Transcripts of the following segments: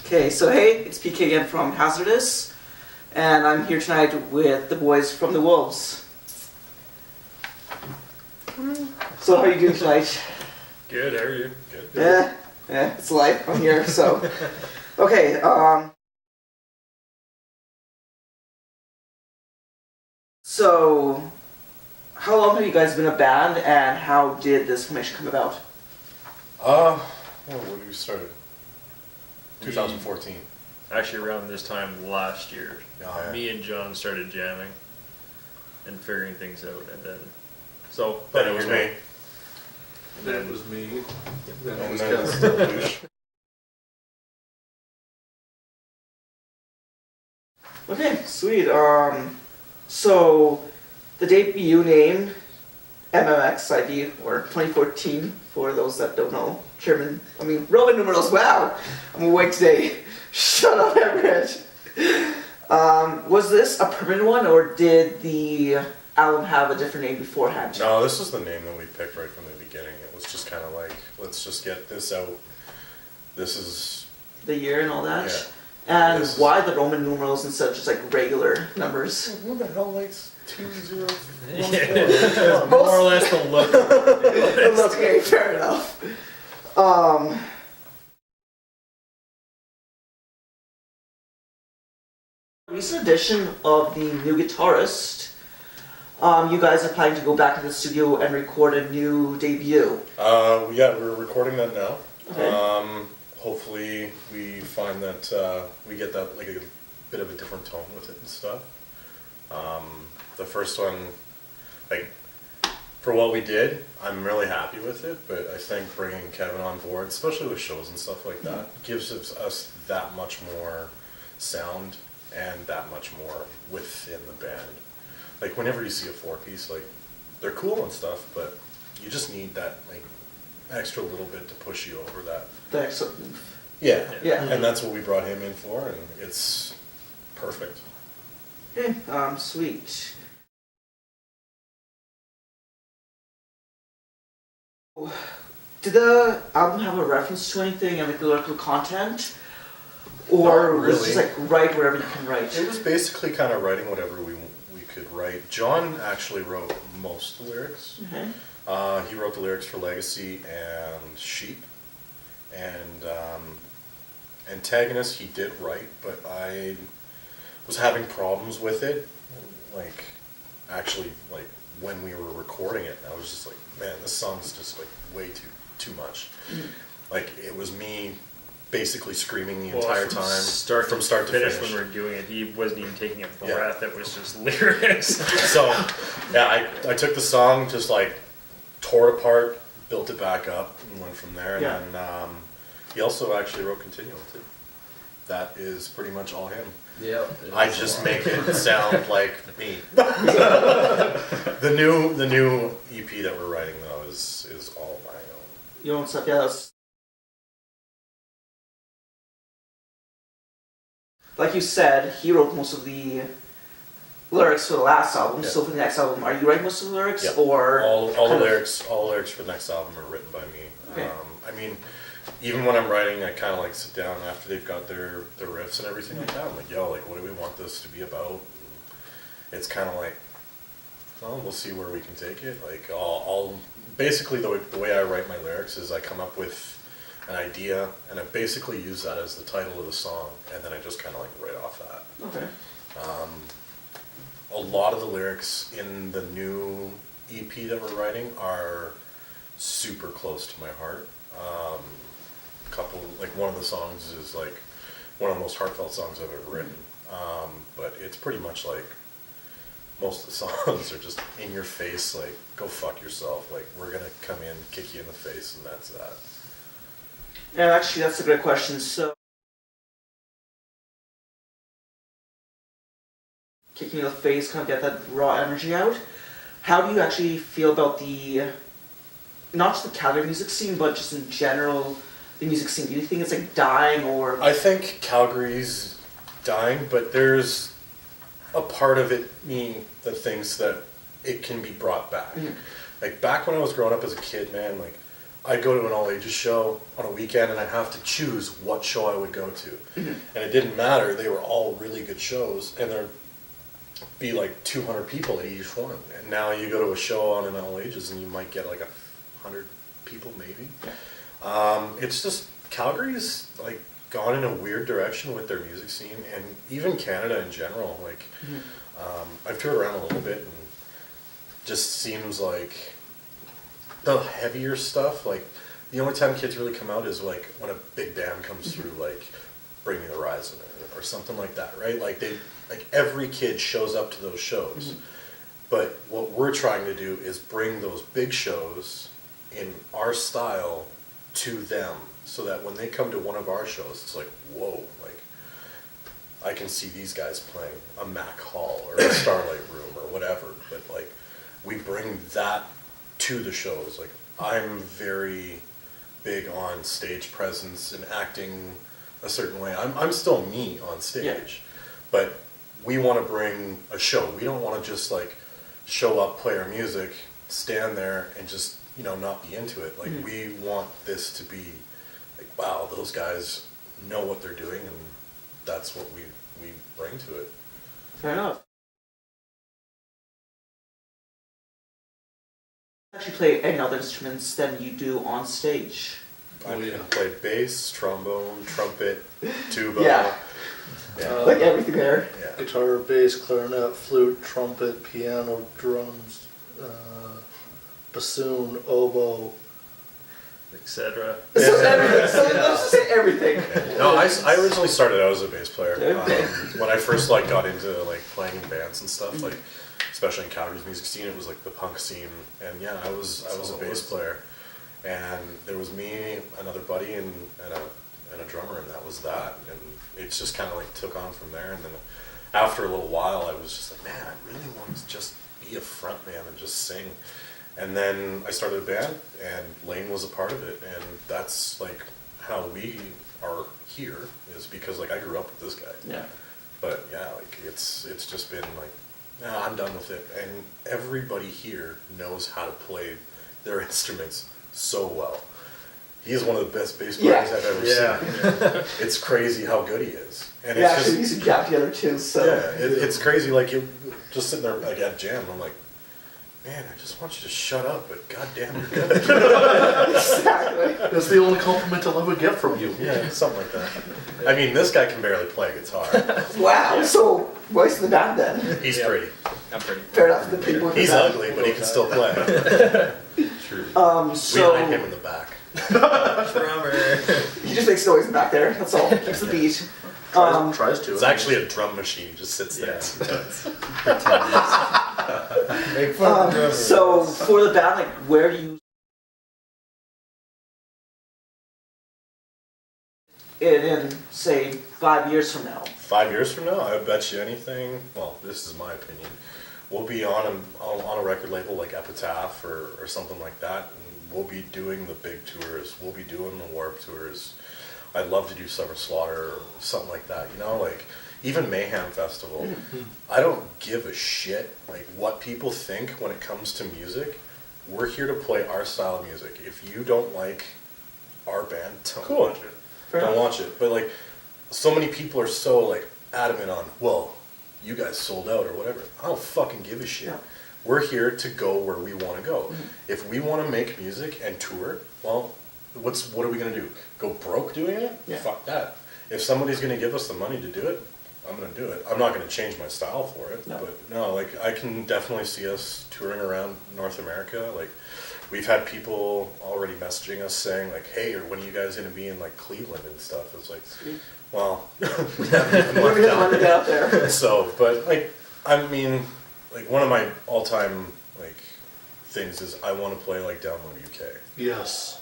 Okay, so hey, it's PK again from Hazardous, and I'm here tonight with the boys from the Wolves. So how are you doing tonight? Good, how are you? Good. Yeah, it's life. I'm here, so. Okay, so how long have you guys been a band, and how did this formation come about? When did we started? 2014. Actually, around this time last year, Yeah. me and John started jamming and figuring things out, and then Then it was me. And Then it was me. Then it And was then Kevin. still douche. Okay, sweet. So the debut name, MMXID, or 2014, for those that don't know, Roman numerals, wow! I'm awake today. Shut up, Everett. Was this a permanent one, or did the album have a different name beforehand? No, this was the name that we picked right from the beginning. It was just kind of like, let's just get this out. This is... The year and all that? Yeah. And why the Roman numerals instead of just like regular numbers? Who the hell likes 2 0 yeah. More or less the look. Okay, fair enough. Recent addition of the new guitarist. You guys are planning to go back to the studio and record a new debut. Yeah, we're recording that now. Okay. Hopefully we find that we get that like a bit of a different tone with it and stuff. The first one, like, for what we did, I'm really happy with it, but I think bringing Kevin on board, especially with shows and stuff like that, gives us that much more sound and that much more within the band. Like, whenever you see a 4-piece, like, they're cool and stuff, but you just need that, like, extra little bit to push you over that. Yeah. Yeah. And that's what we brought him in for, and it's perfect. Okay, sweet. Did the album have a reference to anything and like lyrical content? Or Not was it just really. like write wherever you can write? It was basically kind of writing whatever we could write. John actually wrote most of the lyrics. Okay. He wrote the lyrics for Legacy and Sheep. And Antagonist he did write, but I was having problems with it. Like, actually, like, when we were recording it, I was just like, man, this song's just like way too much. Like, it was me basically screaming the entire time, from start to finish. When we were doing it, he wasn't even taking a breath. It was just lyrics. So, yeah, I took the song, just like tore it apart, built it back up, and went from there. Yeah. And then he also actually wrote Continuum too. That is pretty much all him. Yep. I just make it sound like me. The new EP that we're writing though is all my own. Your own stuff, yeah. That's... Like you said, he wrote most of the lyrics for the last album. Yeah. So for the next album, are you writing most of the lyrics, Yeah. or All kind the of- lyrics for the next album are written by me. Okay. I mean, even when I'm writing, I kind of like sit down after they've got their riffs and everything like that. I'm like, yo, like, what do we want this to be about? And it's kind of like, well, we'll see where we can take it. Like, I'll basically the way I write my lyrics is I come up with an idea and I basically use that as the title of the song, and then I just kind of like write off that. Okay. A lot of the lyrics in the new EP that we're writing are super close to my heart. One of the songs is like one of the most heartfelt songs I've ever written. But it's pretty much like most of the songs are just in your face, like, go fuck yourself. Like, we're gonna come in, kick you in the face, and that's that. Yeah, actually, that's a great question. So, kicking in the face, kind of get that raw energy out. How do you actually feel about not just the Calgary music scene, but just in general, the music scene? Do you think it's like dying, or? I think Calgary's dying, but there's a part of it, me, that thinks that it can be brought back. Mm-hmm. Like, back when I was growing up as a kid, man, like, I'd go to an all ages show on a weekend and I'd have to choose what show I would go to. And it didn't matter, they were all really good shows, and there'd be like 200 people at each one. And now you go to a show on an all ages and you might get like 100 people maybe. It's just, Calgary's like gone in a weird direction with their music scene, and even Canada in general. Like, I've toured around a little bit, and just seems like the heavier stuff, like the only time kids really come out is like when a big band comes through, like Bring Me the Horizon or something like that, right? Like every kid shows up to those shows. But what we're trying to do is bring those big shows in our style to them, so that when they come to one of our shows, it's like, whoa, like I can see these guys playing a Mac Hall or a Starlight Room or whatever, but like we bring that to the shows. Like, I'm very big on stage presence and acting a certain way. I'm still me on stage, but we want to bring a show. We don't want to just like show up, play our music, stand there and just, you know, not be into it. Like, we want this to be like, wow, those guys know what they're doing, and that's what we bring to it. Fair enough. Actually play any other instruments than you do on stage? I can play bass, trombone, trumpet, tuba. Like everything there. Yeah. Guitar, bass, clarinet, flute, trumpet, piano, drums, bassoon, oboe. Etc. So everything. So let's just say everything. No, I originally started out as a bass player. When I first like got into like playing in bands and stuff, like especially in Calgary's music scene, it was like the punk scene, and yeah, I was a bass player, and there was me, another buddy, and a drummer, and that was that, and it just kind of like took on from there. And then after a little while, I was just like, man, I really want to just be a front man and just sing. And then I started a band, and Lane was a part of it, and that's like how we are here, is because like I grew up with this guy. Yeah. But yeah, like it's just been like, nah, I'm done with it. And everybody here knows how to play their instruments so well. He is one of the best bass players I've ever seen. It's crazy how good he is. And Yeah, it's actually, just, he's a jam together too, so. yeah, it's crazy. Like, you just sitting there like at jam, and I'm like, man, I just want you to shut up, but goddamn, you're good. Exactly. That's the only compliment I'll ever get from you. Yeah, something like that. I mean, this guy can barely play guitar. Wow, so what's the band then? He's pretty. I'm pretty. Fair enough, the people in the He's band. ugly, but he can still play. True. We So hide him in the back. Drummer. he just makes noise back there, that's all, keeps the beat. Tries to. It's actually a drum machine. He just sits there. Make fun of the drummer. So for the band, like, where do you in say 5 years from now? 5 years from now, I bet you anything. Well, this is my opinion. We'll be on a record label like Epitaph or something like that, and we'll be doing the big tours. We'll be doing the Warped tours. I'd love to do Summer Slaughter or something like that. You know, like even Mayhem Festival. I don't give a shit like what people think when it comes to music. We're here to play our style of music. If you don't like our band, don't watch it. Don't watch it. But like, so many people are so like adamant on, well, you guys sold out or whatever. I don't fucking give a shit. Yeah. We're here to go where we want to go. If we want to make music and tour, well, what are we gonna do? Go broke doing it? Yeah. Fuck that. If somebody's gonna give us the money to do it, I'm gonna do it. I'm not gonna change my style for it. No. But no, like I can definitely see us touring around North America. Like, we've had people already messaging us saying like, hey, or when are you guys gonna be in like Cleveland and stuff? It's like, well, we haven't even We're left gonna let it town. out there. So, but like, I mean, like one of my all-time like things is I want to play like Download UK. Yes.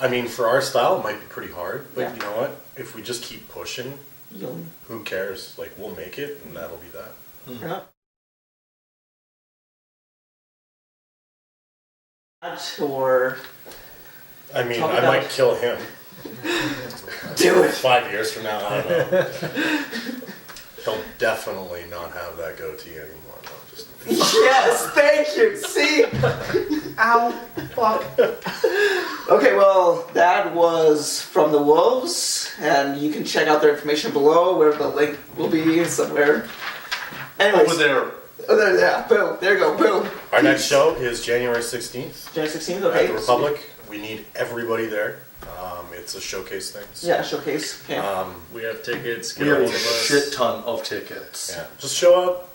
I mean, for our style, it might be pretty hard, but Yeah. you know what? If we just keep pushing, You'll who cares? Like, we'll make it, and that'll be that. fair enough. Or I mean, Talk I about- might kill him do it. 5 years from now. I don't know. He'll definitely not have that goatee anymore. No, Yes, thank you. See? Ow. Fuck. Okay, well, that was From the Wolves, and you can check out their information below, where the link will be somewhere. Anyways. Over there. Oh, there, yeah, boom. There you go, boom. Our next show is January 16th January 16th, okay. at the Republic. We need everybody there. It's a showcase thing. So, Yeah, showcase. Okay. We have tickets. We Get have a a hold of us. shit ton of tickets. yeah, just show up.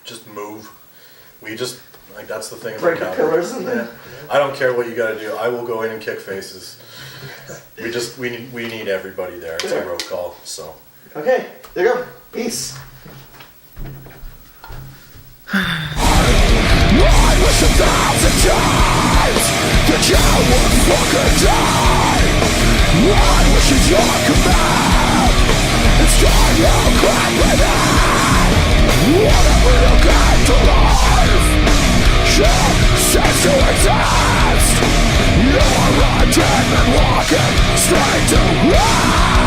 Just move. We just like that's the thing about Break the Calgary. pillars and then. I don't care what you got to do. I will go in and kick faces. We need everybody there. It's a road call. So Okay, there you go. Peace. I wish 1,000 times that you would fucking die. I wish you'd your command. It's time you could breathe in. Whatever you get to life should cease to exist. You are a demon walking straight to hell.